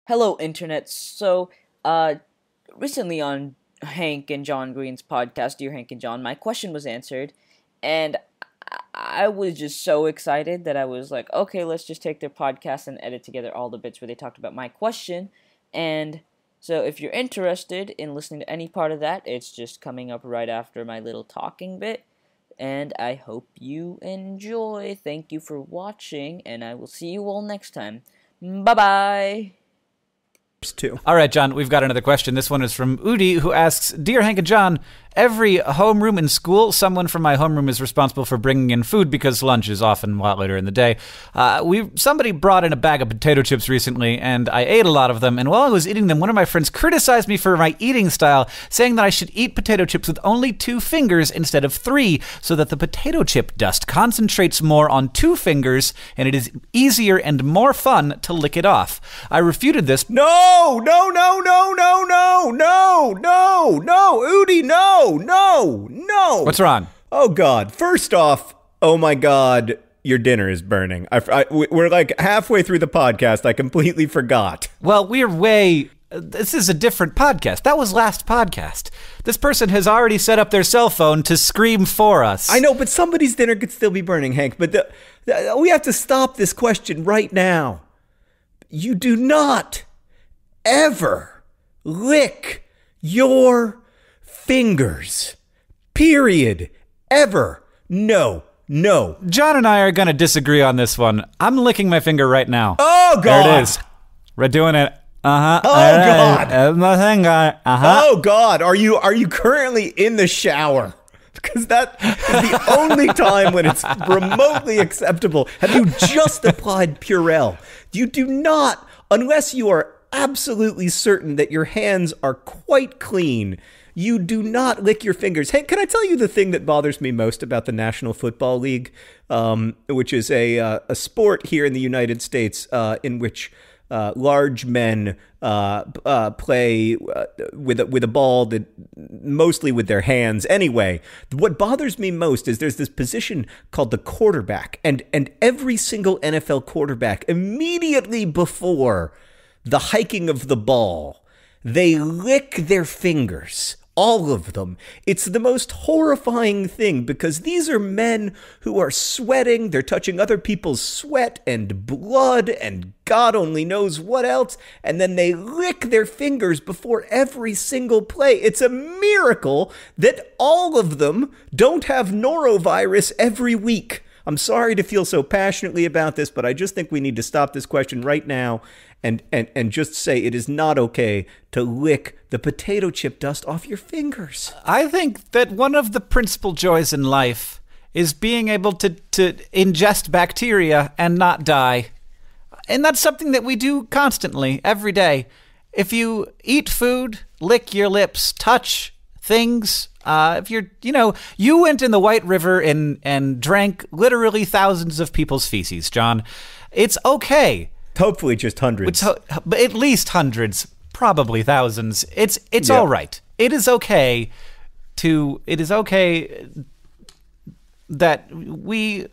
Hello, Internet. Recently on Hank and John Green's podcast, Dear Hank and John, my question was answered, and I was just so excited that I was like, okay, let's just take their podcast and edit together all the bits where they talked about my question. And so if you're interested in listening to any part of that, it's just coming up right after my little talking bit. And I hope you enjoy. Thank you for watching, and I will see you all next time. Bye-bye! Too. All right, John, we've got another question. This one is from Udi, who asks, Dear Hank and John, every homeroom in school, someone from my homeroom is responsible for bringing in food because lunch is often a lot later in the day. Somebody brought in a bag of potato chips recently, and I ate a lot of them, and while I was eating them, one of my friends criticized me for my eating style, saying that I should eat potato chips with only 2 fingers instead of 3, so that the potato chip dust concentrates more on 2 fingers, and it is easier and more fun to lick it off. I refuted this. No, Udi, no. What's wrong? Oh, God. First off, oh, my God, your dinner is burning. We're like halfway through the podcast. I completely forgot. Well, this is a different podcast. That was last podcast. This person has already set up their cell phone to scream for us. I know, but somebody's dinner could still be burning, Hank. But we have to stop this question right now. You do not ever lick your fingers. Period. Ever. No. John and I are going to disagree on this one. I'm licking my finger right now. Oh, God. There it is. We're doing it. Uh-huh. Oh, God. My finger. Uh-huh. Oh, God. Are you currently in the shower? Because that is the only time when it's remotely acceptable. Have you just applied Purell? You do not, unless you are absolutely certain that your hands are quite clean, you do not lick your fingers. Hey, can I tell you the thing that bothers me most about the National Football League, which is a sport here in the United States in which large men play with a ball that mostly with their hands. Anyway, what bothers me most is there's this position called the quarterback, and every single NFL quarterback immediately before the hiking of the ball, they lick their fingers. All of them. It's the most horrifying thing because these are men who are sweating. They're touching other people's sweat and blood and God only knows what else. And then they lick their fingers before every single play. It's a miracle that all of them don't have norovirus every week. I'm sorry to feel so passionately about this, but I just think we need to stop this question right now and just say it is not okay to lick the potato chip dust off your fingers. I think that one of the principal joys in life is being able to ingest bacteria and not die. And that's something that we do constantly, every day. If you eat food, lick your lips, touch things, if you went in the White River and drank literally thousands of people's feces, John, it's okay. Hopefully just hundreds. But at least hundreds, probably thousands. It's all right. It is okay that we,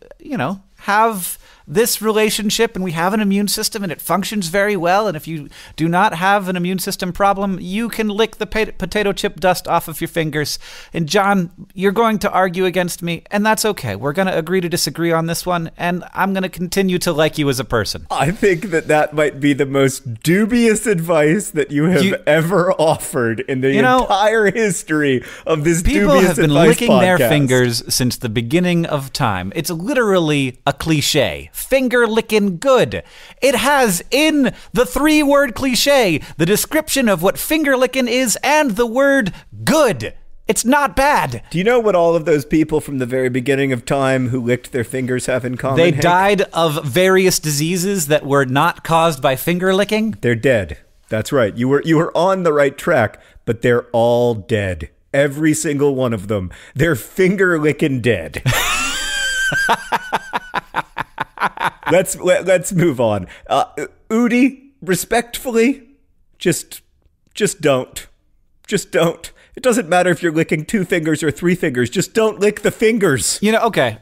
have this relationship and we have an immune system and it functions very well. And if you do not have an immune system problem, you can lick the potato chip dust off of your fingers. And John, you're going to argue against me, and that's okay. We're going to agree to disagree on this one, and I'm going to continue to like you as a person. I think that might be the most dubious advice that you have ever offered in the entire history of this dubious advice podcast. People have been licking their fingers since the beginning of time. It's literally a cliche. Finger licking good. It has in the 3-word cliche the description of what finger licking is and the word good. It's not bad. Do you know what all of those people from the very beginning of time who licked their fingers have in common? They Hank? died of various diseases that were not caused by finger licking. They're dead. That's right. You were on the right track, but they're all dead. Every single one of them. They're finger licking dead. Let's move on. Udi, respectfully, just don't. Just don't. It doesn't matter if you're licking 2 fingers or 3 fingers. Just don't lick the fingers. Okay.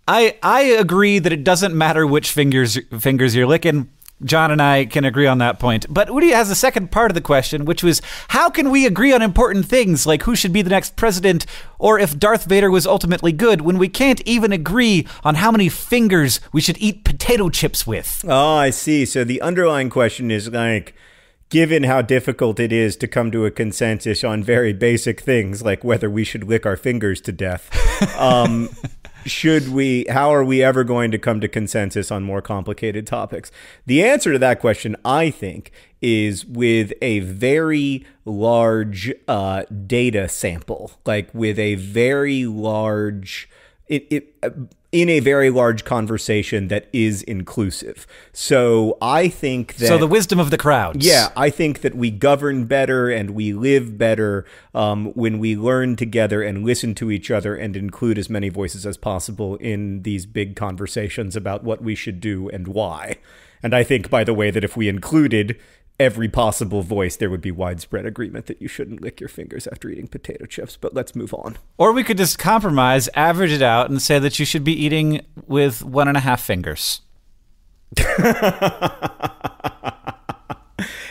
I agree that it doesn't matter which fingers you're licking. John and I can agree on that point. But Udi has a second part of the question, which was, how can we agree on important things like who should be the next president or if Darth Vader was ultimately good when we can't even agree on how many fingers we should eat potato chips with? Oh, I see. So the underlying question is like, given how difficult it is to come to a consensus on very basic things like whether we should lick our fingers to death, how are we ever going to come to consensus on more complicated topics? The answer to that question, I think, is with a very large data sample, like with a very large, in a very large conversation that is inclusive. So I think that... So the wisdom of the crowds. Yeah, I think that we govern better and we live better when we learn together and listen to each other and include as many voices as possible in these big conversations about what we should do and why. And I think, by the way, that if we included every possible voice, there would be widespread agreement that you shouldn't lick your fingers after eating potato chips. But let's move on. Or we could just compromise, average it out, and say that you should be eating with 1.5 fingers.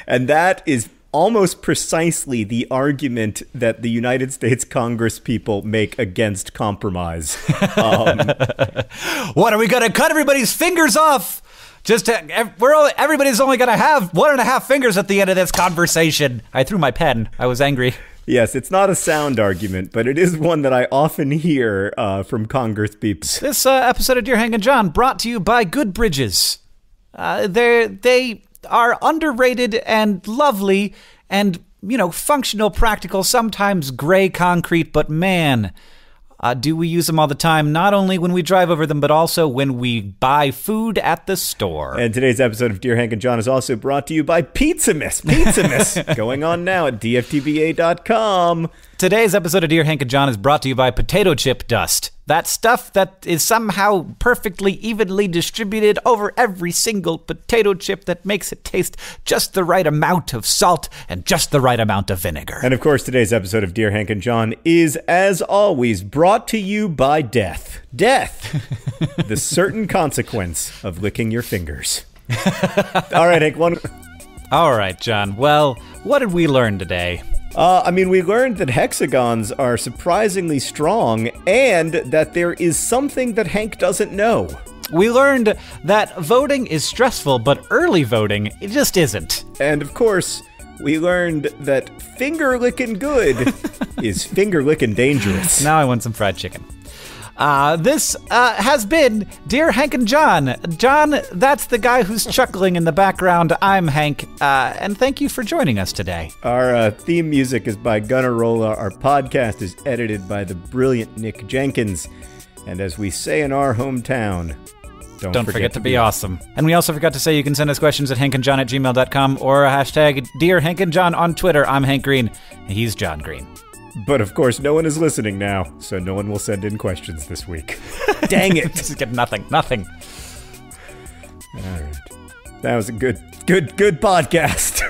And that is almost precisely the argument that the United States Congress people make against compromise. What, are we going to cut everybody's fingers off? Everybody's only going to have 1.5 fingers at the end of this conversation. I threw my pen. I was angry. Yes, it's not a sound argument, but it is one that I often hear from Congress people. This episode of Dear Hank and John brought to you by Good Bridges. They are underrated and lovely and, functional, practical, sometimes gray concrete, but man... do we use them all the time, not only when we drive over them, but also when we buy food at the store. And today's episode of Dear Hank and John is also brought to you by Pizzamas. Pizzamas, going on now at dftba.com. Today's episode of Dear Hank and John is brought to you by potato chip dust. That stuff that is somehow perfectly evenly distributed over every single potato chip that makes it taste just the right amount of salt and just the right amount of vinegar. And of course, today's episode of Dear Hank and John is, as always, brought to you by death. Death, the certain consequence of licking your fingers. All right, Hank, All right, John. Well, what did we learn today? We learned that hexagons are surprisingly strong and that there is something that Hank doesn't know. We learned that voting is stressful, but early voting, it just isn't. And of course, we learned that finger-licking good is finger-licking dangerous. Now I want some fried chicken. This has been Dear Hank and John. John, that's the guy who's chuckling in the background. I'm Hank, and thank you for joining us today. Our theme music is by Gunnarolla. Our podcast is edited by the brilliant Nick Jenkins. And as we say in our hometown, don't forget to be awesome. And we also forgot to say you can send us questions at hankandjohn@gmail.com or hashtag Dear Hank and John on Twitter. I'm Hank Green, and he's John Green. But of course, no one is listening now, so no one will send in questions this week. Dang it! Just get nothing. All right. That was a good podcast.